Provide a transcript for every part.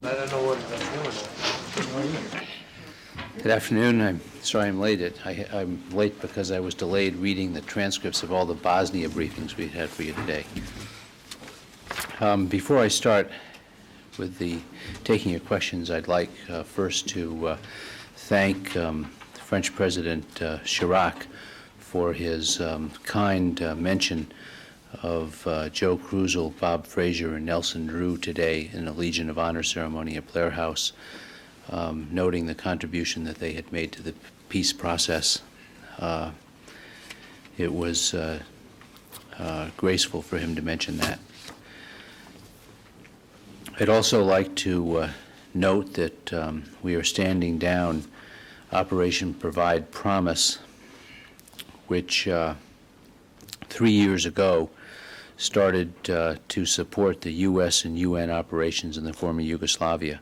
I don't know what I'm doing. Good afternoon. I'm sorry I'm late. I'm late because I was delayed reading the transcripts of all the Bosnia briefings we had for you today. Before I start with taking your questions, I'd like first to thank French President Chirac for his kind mention of Joe Cruzel, Bob Frazier, and Nelson Drew today in a Legion of Honor ceremony at Blair House, noting the contribution that they had made to the peace process. It was graceful for him to mention that. I'd also like to note that we are standing down Operation Provide Promise, which 3 years ago started to support the U.S. and UN operations in the former Yugoslavia.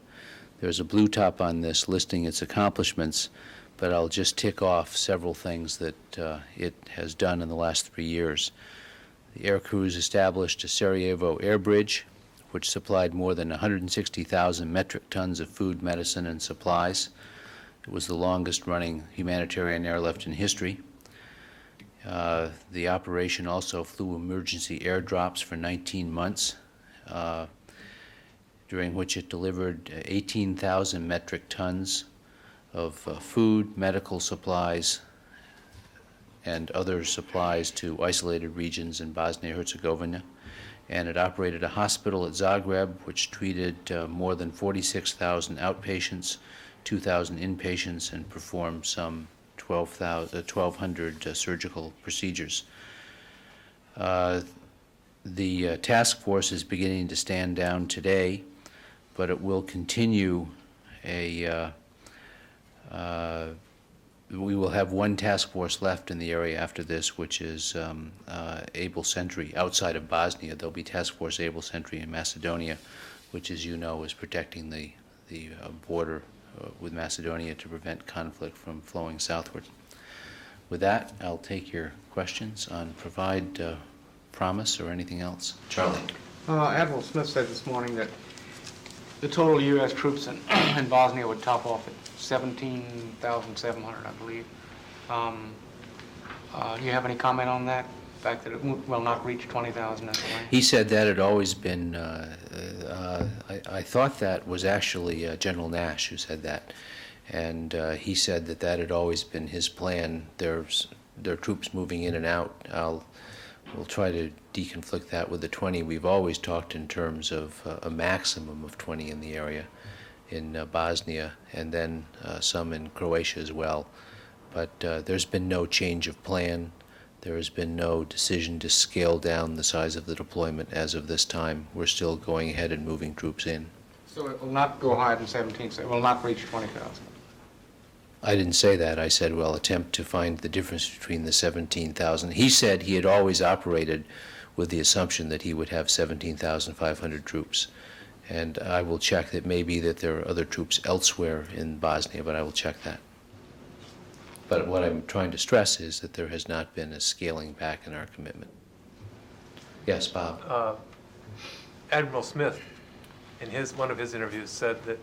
There's a blue top on this listing its accomplishments, but I'll just tick off several things that it has done in the last 3 years. The air crews established a Sarajevo air bridge, which supplied more than 160,000 metric tons of food, medicine, and supplies. It was the longest-running humanitarian airlift in history. The operation also flew emergency airdrops for 19 months, during which it delivered 18,000 metric tons of food, medical supplies, and other supplies to isolated regions in Bosnia-Herzegovina. And it operated a hospital at Zagreb, which treated more than 46,000 outpatients, 2,000 inpatients, and performed some 1,200 surgical procedures. The task force is beginning to stand down today, but it will continue we will have one task force left in the area after this, which is Able Sentry outside of Bosnia. There'll be Task Force Able Sentry in Macedonia, which, as you know, is protecting the border with Macedonia to prevent conflict from flowing southward. With that, I'll take your questions on Provide Promise or anything else. Charlie. Admiral Smith said this morning that the total U.S. troops in Bosnia would top off at 17,700, I believe. Do you have any comment on that? The fact that it will not reach 20,000 He said that had always been, I thought that was actually General Nash who said that. And he said that that had always been his plan. There are troops moving in and out. We'll try to deconflict that with the 20. We've always talked in terms of a maximum of 20 in the area in Bosnia, and then some in Croatia as well. But there's been no change of plan. There has been no decision to scale down the size of the deployment as of this time. We're still going ahead and moving troops in. So it will not go higher than 17, so it will not reach 20,000. I didn't say that. I said, well, attempt to find the difference between the 17,000. He said he had always operated with the assumption that he would have 17,500 troops. And I will check that maybe that there are other troops elsewhere in Bosnia, but I will check that. But what I'm trying to stress is that there has not been a scaling back in our commitment. Yes, Bob. Admiral Smith, in one of his interviews, said that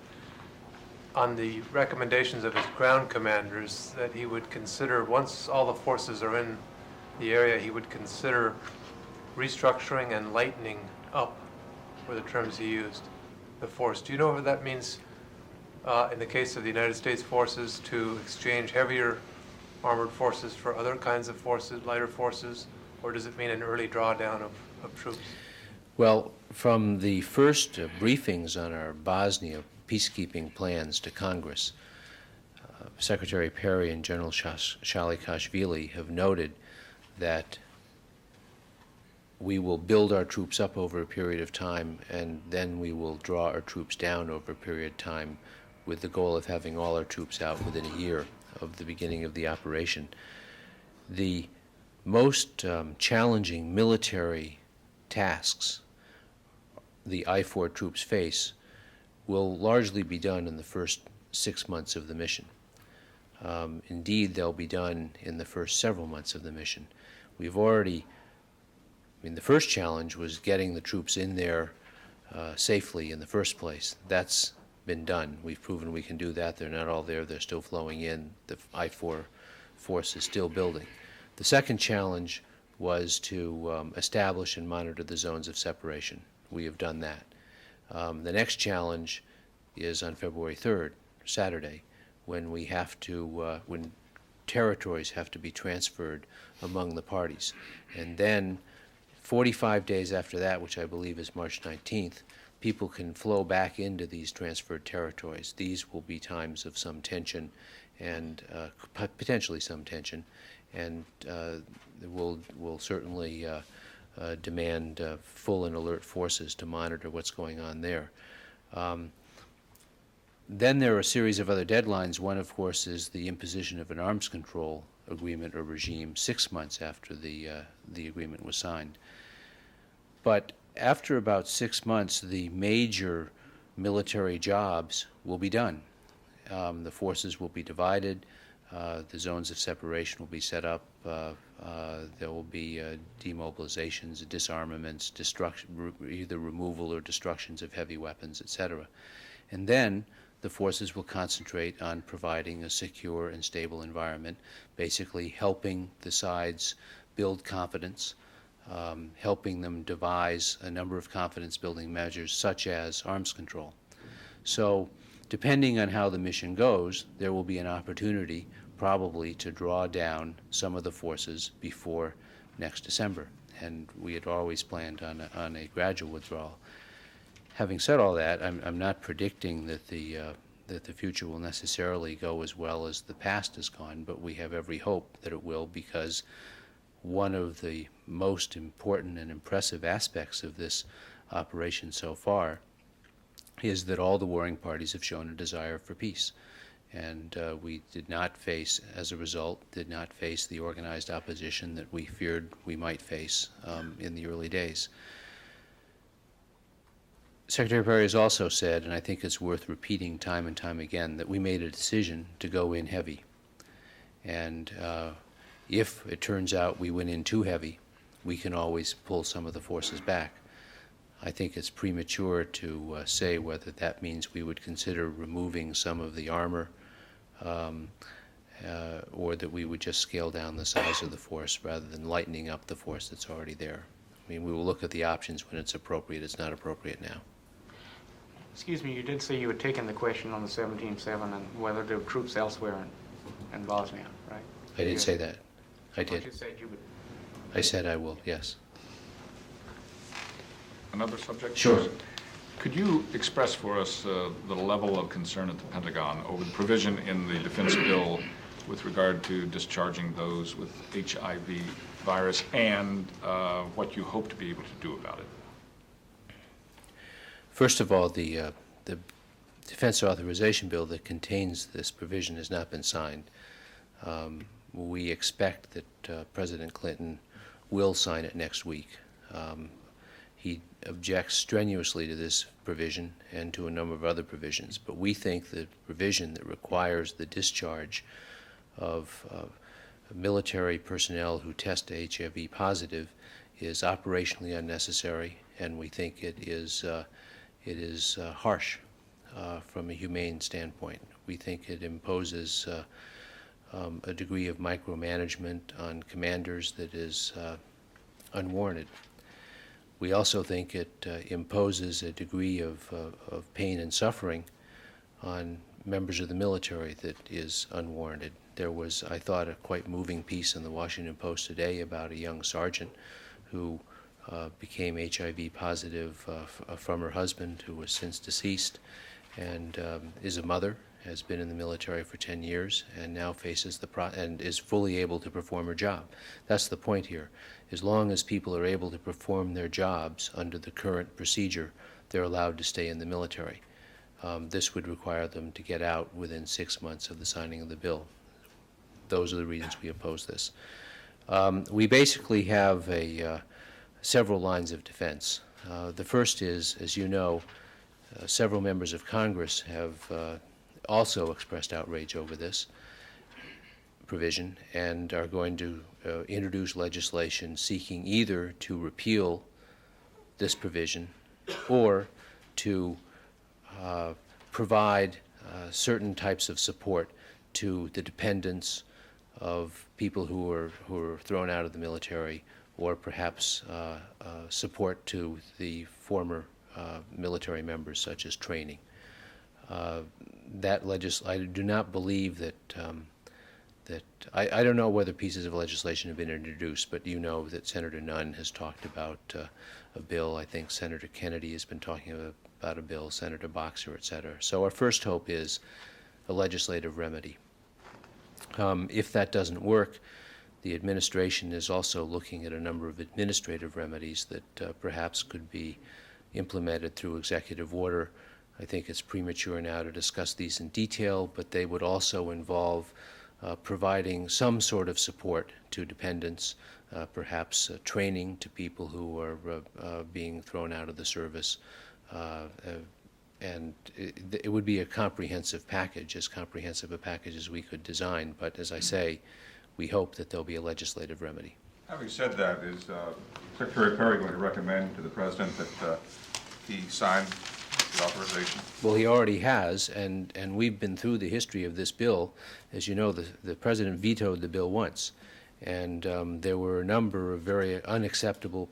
on the recommendations of his ground commanders, that he would consider, once all the forces are in the area, he would consider restructuring and lightening up, were the terms he used, the force. Do you know what that means in the case of the United States forces to exchange heavier armored forces for other kinds of forces, lighter forces, or does it mean an early drawdown of troops? Well, from the first briefings on our Bosnia peacekeeping plans to Congress, Secretary Perry and General Shalikashvili have noted that we will build our troops up over a period of time, and then we will draw our troops down over a period of time with the goal of having all our troops out within a year of the beginning of the operation. The most challenging military tasks the I-4 troops face will largely be done in the first 6 months of the mission. Indeed, they'll be done in the first several months of the mission. We've already, the first challenge was getting the troops in there safely in the first place. That's been done. We've proven we can do that. They're not all there. They're still flowing in. The I-4 force is still building. The second challenge was to establish and monitor the zones of separation. We have done that. The next challenge is on February 3rd, Saturday, when we have to, when territories have to be transferred among the parties. And then 45 days after that, which I believe is March 19th, people can flow back into these transferred territories. These will be times of some tension and potentially some tension, and will certainly demand full and alert forces to monitor what's going on there. Then there are a series of other deadlines. One, of course, is the imposition of an arms control agreement or regime 6 months after the agreement was signed. But after about 6 months, the major military jobs will be done. The forces will be divided. The zones of separation will be set up. There will be demobilizations, disarmaments, either removal or destructions of heavy weapons, etc. And then the forces will concentrate on providing a secure and stable environment, basically helping the sides build confidence, helping them devise a number of confidence-building measures such as arms control. So depending on how the mission goes, there will be an opportunity probably to draw down some of the forces before next December. And we had always planned on a gradual withdrawal. Having said all that, I'm not predicting that the future will necessarily go as well as the past has gone, but we have every hope that it will, because one of the most important and impressive aspects of this operation so far is that all the warring parties have shown a desire for peace. And we did not face, as a result, the organized opposition that we feared we might face in the early days. Secretary Perry has also said, and I think it's worth repeating time and time again, that we made a decision to go in heavy. And if it turns out we went in too heavy, we can always pull some of the forces back. I think it's premature to say whether that means we would consider removing some of the armor or that we would just scale down the size of the force rather than lightening up the force that's already there. I mean, we will look at the options when it's appropriate. It's not appropriate now. Excuse me, you did say you had taken the question on the 17-7 and whether there were troops elsewhere in Bosnia, right? I did say that. I Well, did. you said you would. I said I will, yes. Another subject? Sure. Could you express for us the level of concern at the Pentagon over the provision in the defense bill with regard to discharging those with HIV virus and what you hope to be able to do about it? First of all, the defense authorization bill that contains this provision has not been signed. We expect that President Clinton will sign it next week. He objects strenuously to this provision and to a number of other provisions, but we think the provision that requires the discharge of military personnel who test HIV positive is operationally unnecessary, and we think it is harsh from a humane standpoint. We think it imposes a degree of micromanagement on commanders that is unwarranted. We also think it imposes a degree of pain and suffering on members of the military that is unwarranted. There was, I thought, a quite moving piece in the Washington Post today about a young sergeant who became HIV positive from her husband, who was since deceased, and is a mother, has been in the military for 10 years, and now faces and is fully able to perform her job. That's the point here. As long as people are able to perform their jobs under the current procedure, they're allowed to stay in the military. This would require them to get out within 6 months of the signing of the bill. Those are the reasons we oppose this. We basically have several lines of defense. The first is, as you know, several members of Congress have also expressed outrage over this provision and are going to introduce legislation seeking either to repeal this provision or to provide certain types of support to the dependents of people who are thrown out of the military, or perhaps support to the former military members, such as training. I do not believe that I don't know whether pieces of legislation have been introduced, but you know that Senator Nunn has talked about a bill. I think Senator Kennedy has been talking about a bill, Senator Boxer, et cetera. So our first hope is a legislative remedy. If that doesn't work, the administration is also looking at a number of administrative remedies that perhaps could be implemented through executive order. I think it's premature now to discuss these in detail, but they would also involve providing some sort of support to dependents, perhaps training to people who are being thrown out of the service. And it would be a comprehensive package, as comprehensive a package as we could design. But as I say, we hope that there'll be a legislative remedy. Having said that, is Secretary Perry going to recommend to the President that he sign the authorization? Well, he already has, and we've been through the history of this bill. As you know, the President vetoed the bill once, and there were a number of very unacceptable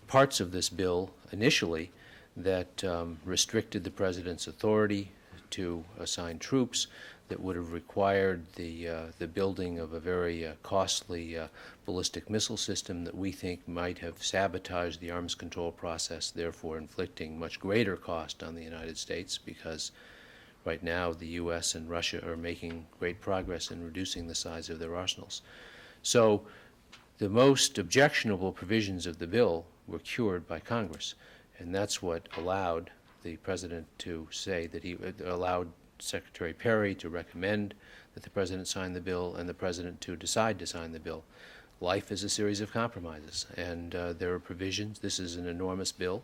parts of this bill initially that restricted the President's authority to assign troops, that would have required the building of a very costly ballistic missile system that we think might have sabotaged the arms control process, therefore inflicting much greater cost on the United States, because right now the U.S. and Russia are making great progress in reducing the size of their arsenals. So the most objectionable provisions of the bill were cured by Congress, and that's what allowed the President to say that he allowed Secretary Perry to recommend that the President sign the bill, and the President to decide to sign the bill. Life is a series of compromises, and there are provisions. This is an enormous bill.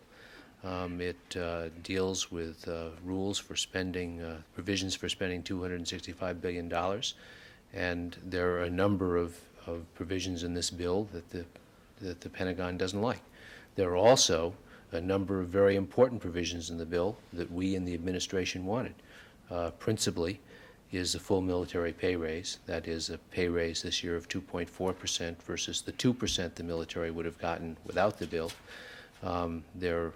It deals with rules for spending, provisions for spending $265 billion, and there are a number of provisions in this bill that the Pentagon doesn't like. There are also a number of very important provisions in the bill that we in the administration wanted. Principally is a full military pay raise. That is a pay raise this year of 2.4% versus the 2% the military would have gotten without the bill. There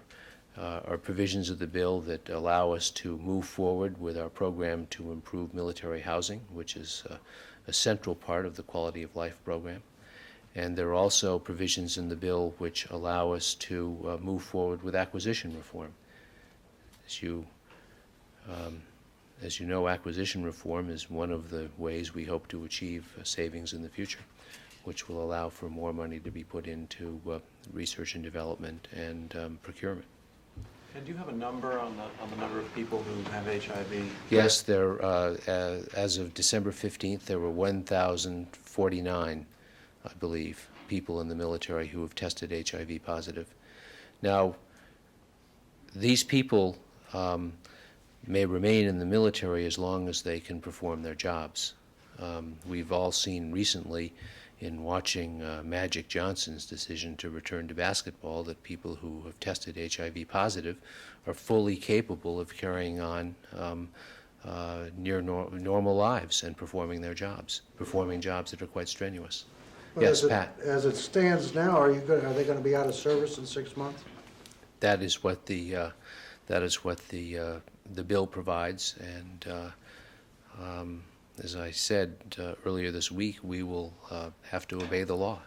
are provisions of the bill that allow us to move forward with our program to improve military housing, which is a central part of the quality of life program. And there are also provisions in the bill which allow us to move forward with acquisition reform. As you know, acquisition reform is one of the ways we hope to achieve savings in the future, which will allow for more money to be put into research and development and procurement. And do you have a number on the number of people who have HIV? Yes, there. As of December 15th, there were 1,049, I believe, people in the military who have tested HIV positive. Now, these people may remain in the military as long as they can perform their jobs. We've all seen recently in watching Magic Johnson's decision to return to basketball that people who have tested HIV positive are fully capable of carrying on near normal lives and performing their jobs, performing jobs that are quite strenuous. But yes, Pat. As it stands now, are they going to be out of service in 6 months? That is what the bill provides, and as I said earlier this week, we will have to obey the law.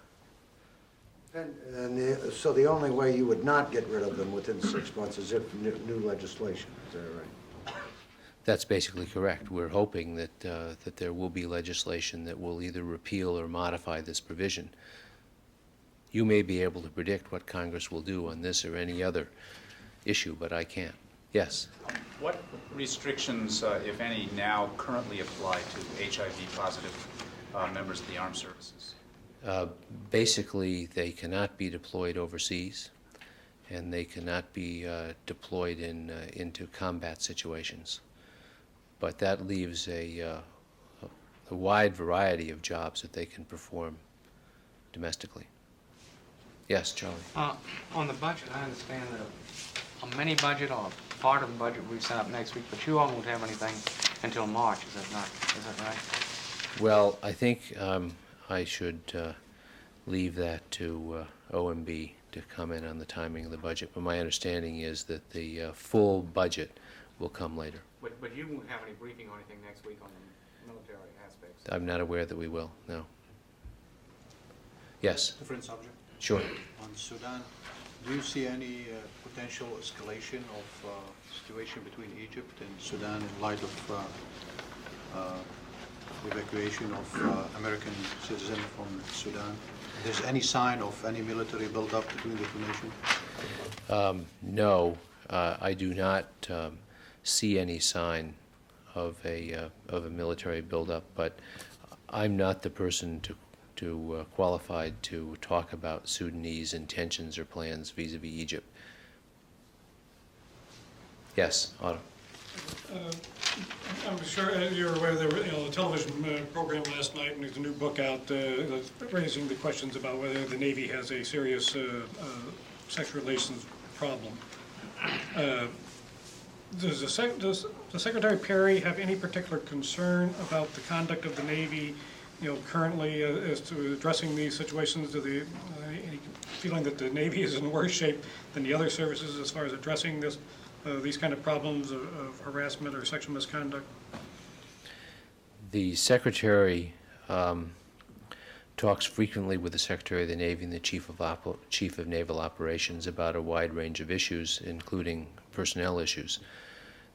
So the only way you would not get rid of them within 6 months is if new legislation. Is that right? That's basically correct. We're hoping that that there will be legislation that will either repeal or modify this provision. You may be able to predict what Congress will do on this or any other issue, but I can't. Yes? What restrictions, if any, now currently apply to HIV-positive members of the armed services? Basically, they cannot be deployed overseas, and they cannot be deployed into combat situations. But that leaves a wide variety of jobs that they can perform domestically. Yes, Charlie? On the budget, I understand that a mini budget or part of the budget will be sent up next week, but you all won't have anything until March, is that right? Well, I think I should leave that to OMB to comment on the timing of the budget, but my understanding is that the full budget will come later. But you won't have any briefing or anything next week on the military aspects? I'm not aware that we will, no. Yes, Different subject. sure. On Sudan, do you see any potential escalation of situation between Egypt and Sudan in light of evacuation of American citizens from Sudan? There's any sign of any military buildup between the two nations? No, I do not see any sign of a military buildup, but I'm not the person to qualified to talk about Sudanese intentions or plans vis-a-vis Egypt. Yes, Otto. I'm sure you're aware there was a television program last night, and there's a new book out raising the questions about whether the Navy has a serious sex relations problem. Does Secretary Perry have any particular concern about the conduct of the Navy, currently as to addressing these situations? Do they any feeling that the Navy is in worse shape than the other services as far as addressing these kind of problems of harassment or sexual misconduct? The Secretary talks frequently with the Secretary of the Navy and the Chief of Naval Operations about a wide range of issues, including personnel issues.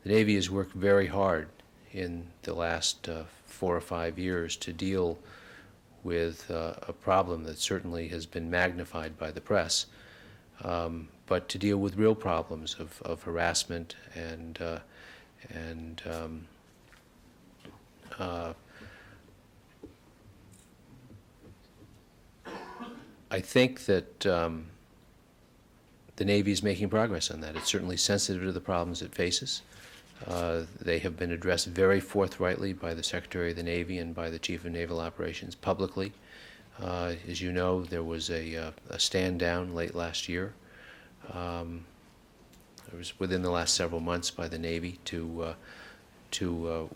The Navy has worked very hard in the last 4 or 5 years to deal with a problem that certainly has been magnified by the press, but to deal with real problems of harassment and I think that the Navy is making progress on that. It's certainly sensitive to the problems it faces. They have been addressed very forthrightly by the Secretary of the Navy and by the Chief of Naval Operations publicly. As you know, there was a stand down late last year. It was within the last several months by the Navy to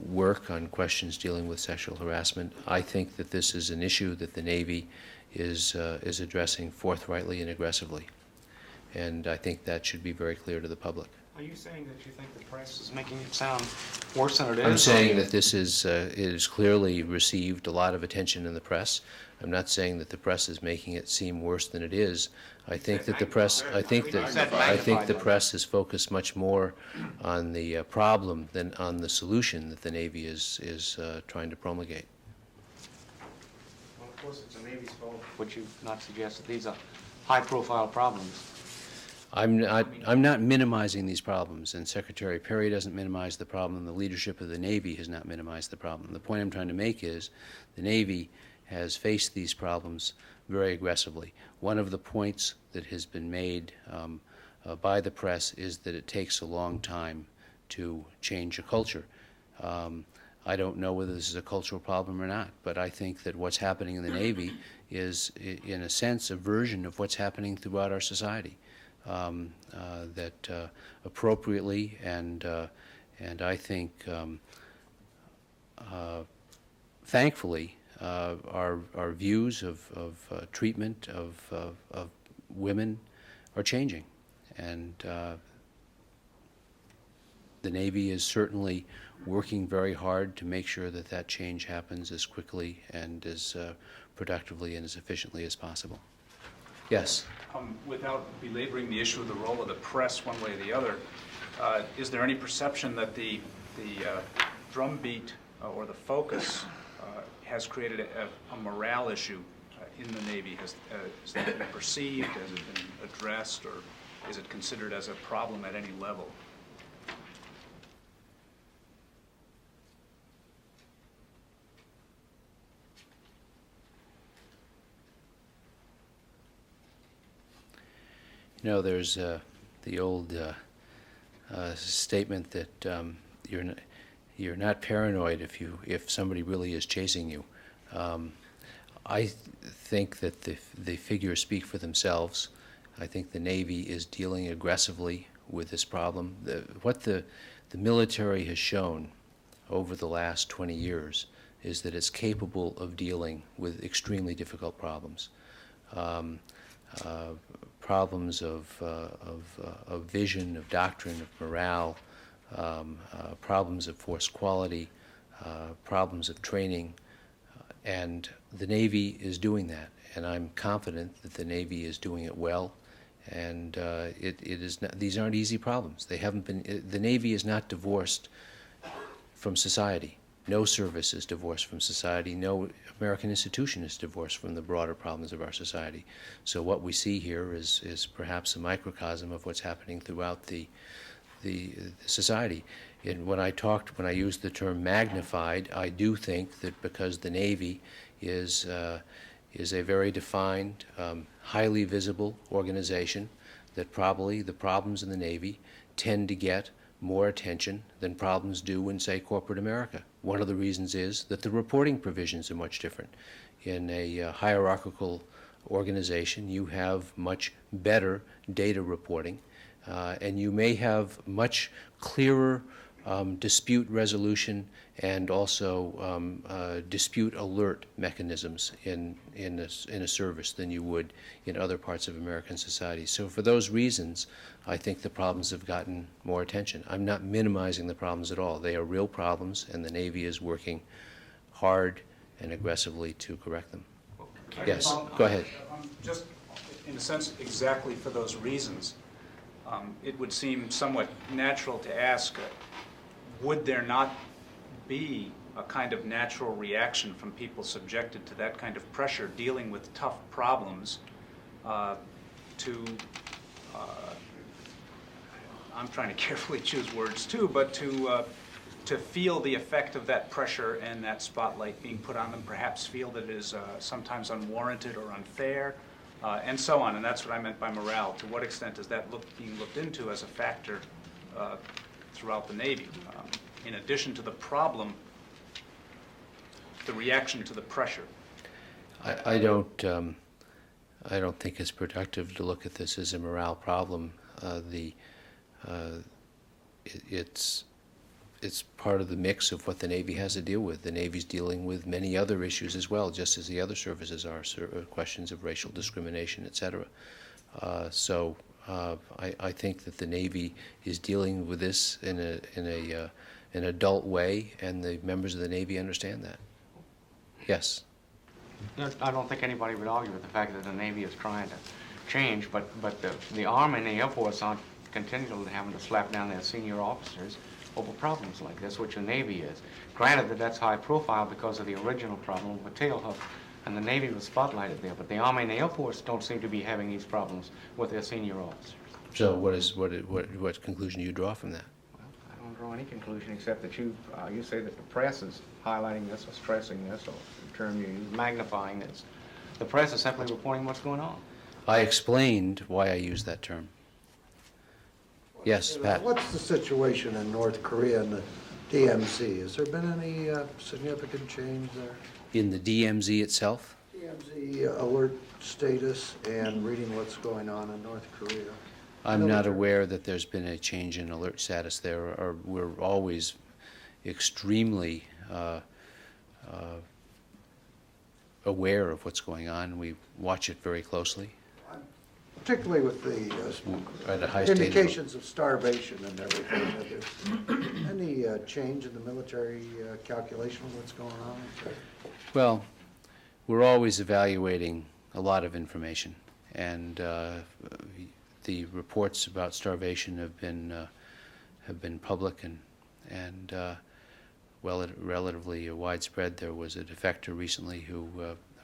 work on questions dealing with sexual harassment. I think that this is an issue that the Navy is addressing forthrightly and aggressively, and I think that should be very clear to the public. Are you saying that you think the press is making it sound worse than it is? I'm saying that this is it has clearly received a lot of attention in the press. I'm not saying that the press is making it seem worse than it is. I think that the press is focused much more on the problem than on the solution that the Navy is trying to promulgate. Well, of course, it's the Navy's fault. Would you not suggest that these are high-profile problems? I'm not minimizing these problems, and Secretary Perry doesn't minimize the problem, and the leadership of the Navy has not minimized the problem. The point I'm trying to make is the Navy has faced these problems very aggressively. One of the points that has been made by the press is that it takes a long time to change a culture. I don't know whether this is a cultural problem or not, but I think that what's happening in the Navy is, in a sense, a version of what's happening throughout our society. That appropriately and I think thankfully our views of treatment of women are changing, and the Navy is certainly working very hard to make sure that that change happens as quickly and as productively and as efficiently as possible. Yes. Without belaboring the issue of the role of the press one way or the other, is there any perception that the drumbeat or the focus has created a morale issue in the Navy? Has that been perceived? Has it been addressed? Or is it considered as a problem at any level? You know, there's the old statement that you're not paranoid if somebody really is chasing you. I think that the figures speak for themselves. I think the Navy is dealing aggressively with this problem. What the military has shown over the last 20 years is that it's capable of dealing with extremely difficult problems. Problems of vision, of doctrine, of morale, problems of force quality, problems of training, and the Navy is doing that. And I'm confident that the Navy is doing it well. And it is not, these aren't easy problems. They haven't been. The Navy is not divorced from society. No service is divorced from society. No American institution is divorced from the broader problems of our society. So what we see here is perhaps a microcosm of what's happening throughout the society. And when I used the term magnified, I do think that because the Navy is a very defined, highly visible organization, that probably the problems in the Navy tend to get more attention than problems do in, say, corporate America. One of the reasons is that the reporting provisions are much different. In a hierarchical organization, you have much better data reporting, and you may have much clearer dispute resolution and also dispute alert mechanisms in a service than you would in other parts of American society. So for those reasons, I think the problems have gotten more attention. I'm not minimizing the problems at all. They are real problems, and the Navy is working hard and aggressively to correct them. Yes, go ahead. Just in a sense, exactly for those reasons, it would seem somewhat natural to ask, would there not be a kind of natural reaction from people subjected to that kind of pressure dealing with tough problems to, I'm trying to carefully choose words too, but to feel the effect of that pressure and that spotlight being put on them, perhaps feel that it is sometimes unwarranted or unfair, and so on. And that's what I meant by morale. To what extent is that being looked into as a factor throughout the Navy? In addition to the problem, the reaction to the pressure. I don't think it's productive to look at this as a morale problem. It's part of the mix of what the Navy has to deal with. The Navy's dealing with many other issues as well, just as the other services are, questions of racial discrimination, et cetera. So I think that the Navy is dealing with this in an adult way, and the members of the Navy understand that. Yes. I don't think anybody would argue with the fact that the Navy is trying to change, but the Army and the Air Force aren't continually having to slap down their senior officers over problems like this, which the Navy is. Granted that that's high profile because of the original problem with tailhoof, and the Navy was spotlighted there, but the Army and the Air Force don't seem to be having these problems with their senior officers. So what conclusion do you draw from that? Well, I don't draw any conclusion except that you say that the press is highlighting this or stressing this, or the term you use, magnifying this. The press is simply reporting what's going on. I explained why I used that term. Yes, Pat. What's the situation in North Korea and the DMZ? Has there been any significant change there? In the DMZ itself? DMZ alert status and reading what's going on in North Korea. I'm not aware that there's been a change in alert status there. We're always extremely aware of what's going on. We watch it very closely. Particularly with the At a high state indications of starvation and everything. Any change in the military calculation of what's going on? Well, we're always evaluating a lot of information, and the reports about starvation have been public and relatively widespread. There was a defector recently who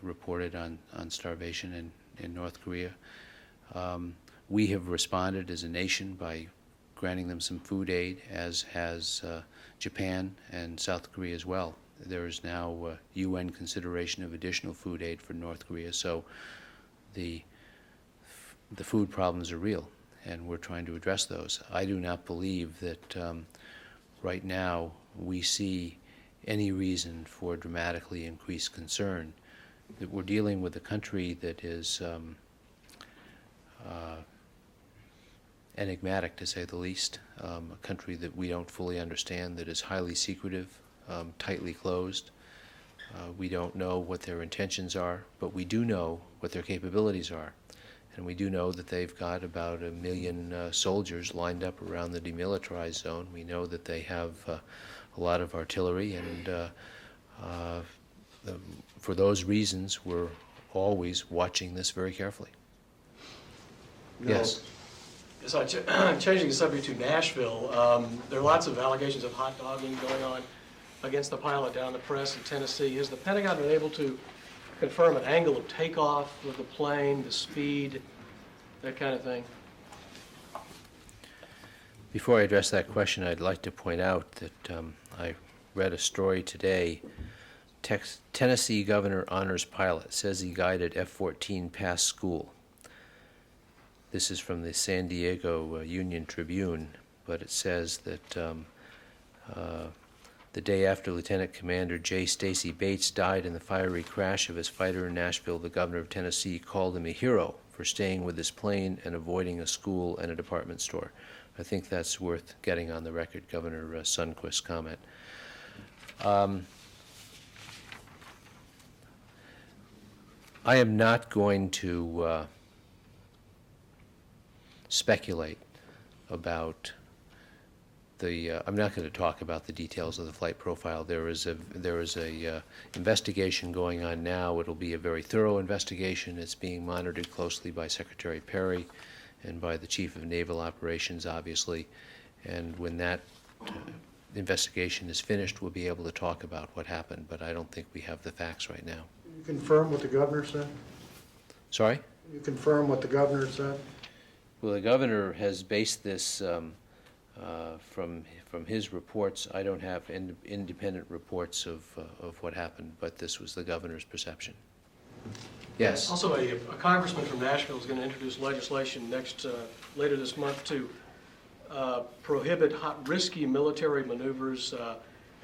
reported on starvation in North Korea. We have responded as a nation by granting them some food aid, as has Japan and South Korea as well. There is now UN consideration of additional food aid for North Korea, so the food problems are real, and we're trying to address those. I do not believe that right now we see any reason for dramatically increased concern. That we're dealing with a country that is enigmatic, to say the least. A country that we don't fully understand, that is highly secretive, tightly closed. We don't know what their intentions are, but we do know what their capabilities are. And we do know that they've got about 1 million soldiers lined up around the demilitarized zone. We know that they have a lot of artillery, and for those reasons, we're always watching this very carefully. Yes. So changing the subject to Nashville, there are lots of allegations of hot dogging going on against the pilot down the press in Tennessee. Has the Pentagon been able to confirm an angle of takeoff with the plane, the speed, that kind of thing? Before I address that question, I'd like to point out that I read a story today. Tennessee governor honors pilot, says he guided F-14 past school. This is from the San Diego Union Tribune, but it says that the day after Lieutenant Commander J. Stacy Bates died in the fiery crash of his fighter in Nashville, the governor of Tennessee called him a hero for staying with his plane and avoiding a school and a department store. I think that's worth getting on the record, Governor Sundquist's comment. I am not going to speculate about I'm not going to talk about the details of the flight profile. There is a investigation going on now. It'll be a very thorough investigation. It's being monitored closely by Secretary Perry and by the Chief of Naval Operations, obviously. And when that investigation is finished, we'll be able to talk about what happened. But I don't think we have the facts right now. You confirm what the governor said? Sorry? You confirm what the governor said? Well, the governor has based this from his reports. I don't have independent reports of what happened, but this was the governor's perception. Yes? Also, a congressman from Nashville is going to introduce legislation later this month to prohibit risky military maneuvers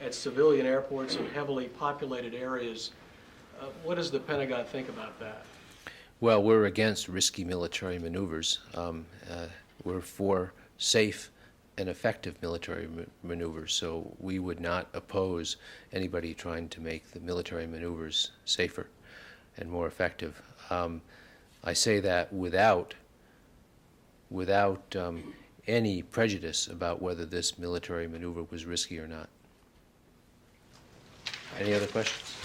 at civilian airports in heavily populated areas. What does the Pentagon think about that? Well, we're against risky military maneuvers. We're for safe and effective military maneuvers, so we would not oppose anybody trying to make the military maneuvers safer and more effective. I say that without any prejudice about whether this military maneuver was risky or not. Any other questions?